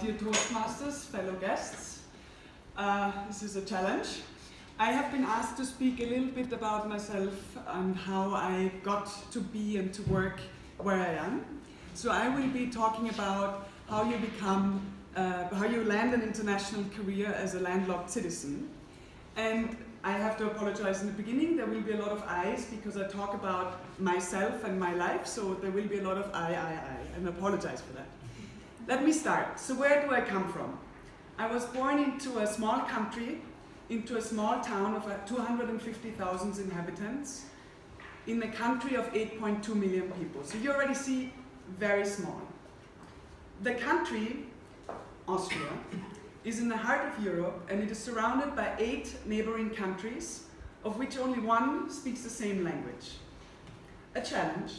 Dear Toastmasters, fellow guests, this is a challenge. I have been asked to speak a little bit about myself and how I got to be and to work where I am. So I will be talking about how you become, how you land an international career as a landlocked citizen. And I have to apologize in the beginning, there will be a lot of I's because I talk about myself and my life, so there will be a lot of I, and I apologize for that. Let me start. So where do I come from? I was born into a small country, into a small town of 250,000 inhabitants, in a country of 8.2 million people. So you already see, very small. The country, Austria, is in the heart of Europe, and it is surrounded by 8 neighboring countries, of which only one speaks the same language. A challenge.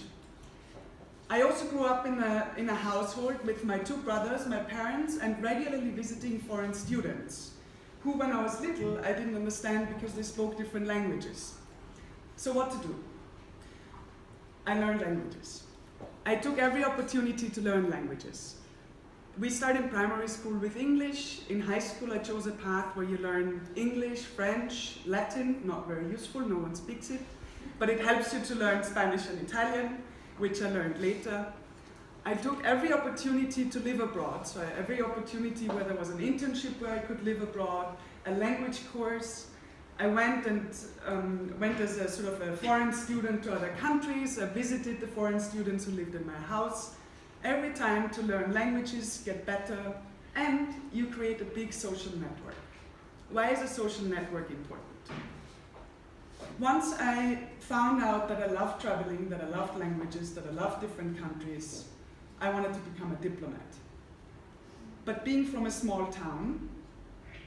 I also grew up in a household with my 2 brothers, my parents, and regularly visiting foreign students, who when I was little, I didn't understand because they spoke different languages. So what to do? I learned languages. I took every opportunity to learn languages. We started in primary school with English. In high school, I chose a path where you learn English, French, Latin, not very useful, no one speaks it, but it helps you to learn Spanish and Italian, which I learned later. I took every opportunity to live abroad, so every opportunity where there was an internship where I could live abroad, a language course. I went as a sort of a foreign student to other countries. I visited the foreign students who lived in my house. Every time to learn languages, get better, and you create a big social network. Why is a social network important? Once I found out that I loved traveling, that I loved languages, that I loved different countries, I wanted to become a diplomat. But being from a small town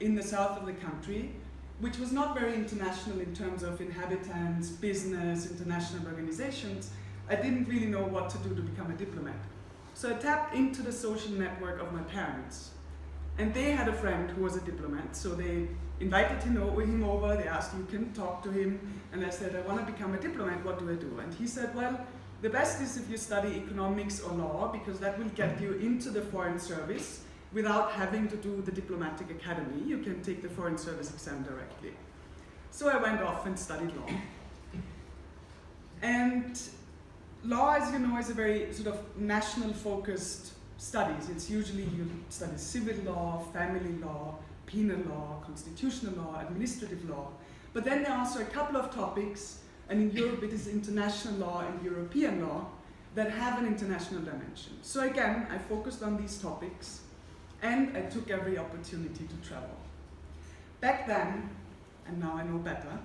in the south of the country, which was not very international in terms of inhabitants, business, international organizations, I didn't really know what to do to become a diplomat. So I tapped into the social network of my parents. And they had a friend who was a diplomat, so they invited him over, they asked, you can talk to him, and I said, I want to become a diplomat, what do I do? And he said, well, the best is if you study economics or law, because that will get you into the foreign service without having to do the diplomatic academy. You can take the foreign service exam directly. So I went off and studied law. And law, as you know, is a very sort of national-focused studies. It's usually you study civil law, family law, penal law, constitutional law, administrative law. But then there are also a couple of topics, and in Europe it is international law and European law, that have an international dimension. So again, I focused on these topics, and I took every opportunity to travel. Back then, and now I know better,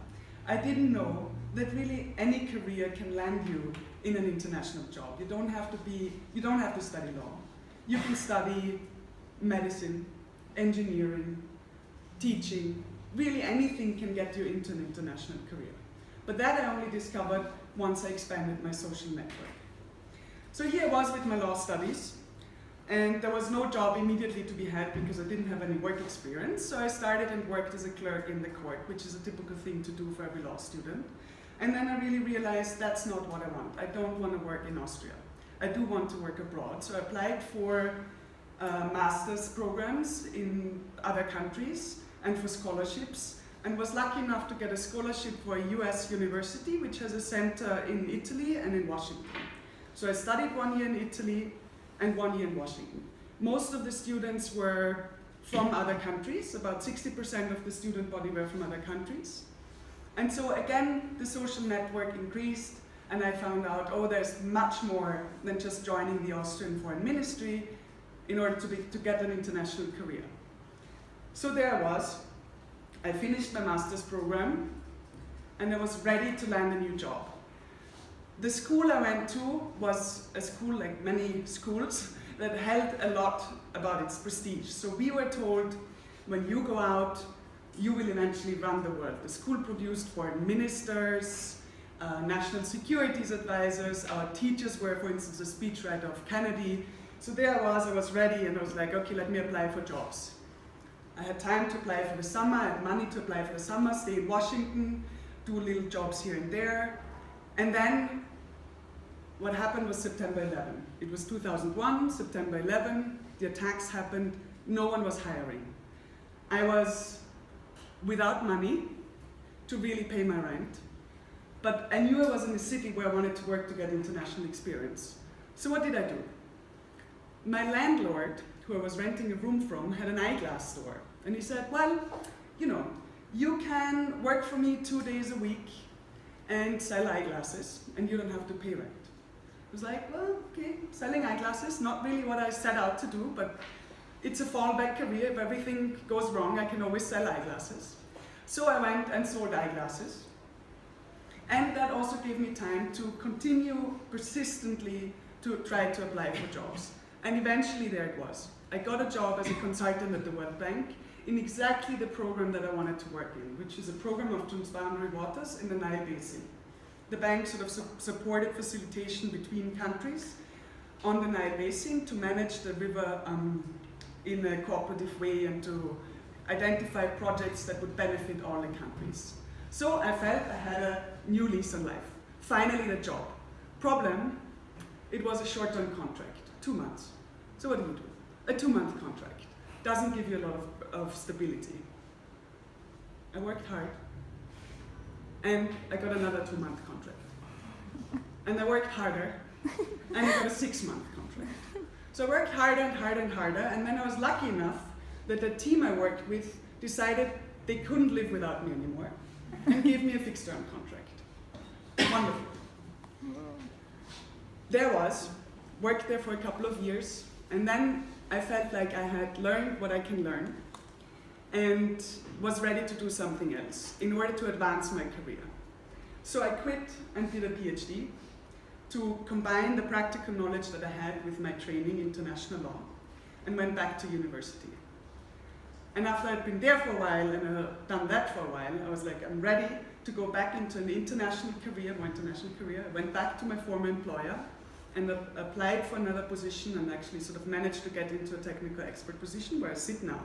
I didn't know that really any career can land you in an international job. You don't have to study law. You can study medicine, engineering, teaching, really anything can get you into an international career. But that I only discovered once I expanded my social network. So here I was with my law studies, and there was no job immediately to be had because I didn't have any work experience. So I started and worked as a clerk in the court, which is a typical thing to do for every law student. And then I really realized that's not what I want. I don't want to work in Austria. I do want to work abroad. So I applied for master's programs in other countries and for scholarships, and was lucky enough to get a scholarship for a US university, which has a center in Italy and in Washington. So I studied 1 year in Italy and 1 year in Washington. Most of the students were from other countries. About 60% of the student body were from other countries. And so again, the social network increased, and I found out, oh, there's much more than just joining the Austrian Foreign Ministry in order to get an international career. So there I was. I finished my master's program, and I was ready to land a new job. The school I went to was a school like many schools that held a lot about its prestige. So we were told, when you go out, you will eventually run the world. The school produced foreign ministers, national security advisors. Our teachers were, for instance, a speechwriter of Kennedy. So there I was ready, and I was like, okay, let me apply for jobs. I had time to apply for the summer, I had money to apply for the summer, stay in Washington, do little jobs here and there. And then what happened was September 11. It was 2001, September 11, the attacks happened, no one was hiring. I was without money to really pay my rent, but I knew I was in a city where I wanted to work to get international experience. So what did I do? My landlord, who I was renting a room from, had an eyeglass store. And he said, well, you know, you can work for me 2 days a week and sell eyeglasses, and you don't have to pay rent. I was like, well, okay, selling eyeglasses, not really what I set out to do, but it's a fallback career. If everything goes wrong, I can always sell eyeglasses. So I went and sold eyeglasses. And that also gave me time to continue persistently to try to apply for jobs. And eventually there it was. I got a job as a consultant at the World Bank in exactly the program that I wanted to work in, which is a program of transboundary waters in the Nile Basin. The bank sort of supported facilitation between countries on the Nile Basin to manage the river in a cooperative way and to identify projects that would benefit all the countries. So I felt I had a new lease on life. Finally a job. Problem, it was a short-term contract, 2 months. So what do you do? A 2-month contract. Doesn't give you a lot of stability. I worked hard, and I got another 2-month contract. And I worked harder, and I got a 6-month contract. So I worked harder and harder and harder, and then I was lucky enough that the team I worked with decided they couldn't live without me anymore, and gave me a fixed-term contract. Wonderful. There was, worked there for a couple of years, and then I felt like I had learned what I can learn and was ready to do something else in order to advance my career. So I quit and did a PhD to combine the practical knowledge that I had with my training in international law and went back to university. And after I'd been there for a while and I'd done that for a while, I was like, I'm ready to go back into an international career, more international career. I went back to my former employer and applied for another position and actually sort of managed to get into a technical expert position where I sit now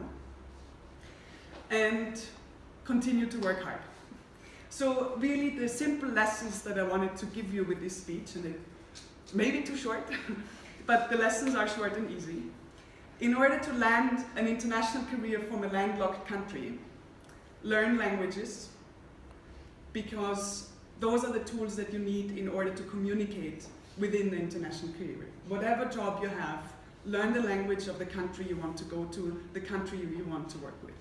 and continue to work hard. So really the simple lessons that I wanted to give you with this speech, and it may be too short, but the lessons are short and easy. In order to land an international career from a landlocked country, learn languages, because those are the tools that you need in order to communicate within the international career. Whatever job you have, learn the language of the country you want to go to, the country you want to work with.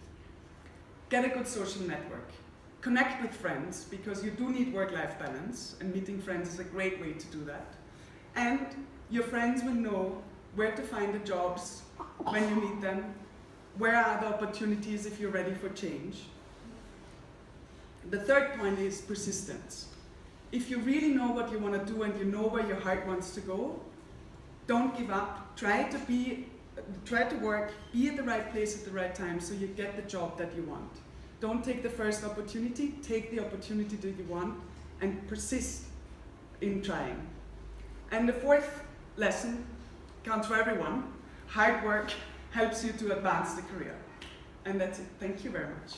Get a good social network. Connect with friends, because you do need work-life balance, and meeting friends is a great way to do that. And your friends will know where to find the jobs when you need them, where are the opportunities if you're ready for change. The third point is persistence. If you really know what you want to do and you know where your heart wants to go, don't give up. Try to work, be at the right place at the right time so you get the job that you want. Don't take the first opportunity, take the opportunity that you want and persist in trying. And the fourth lesson counts for everyone. Hard work helps you to advance the career. And that's it. Thank you very much.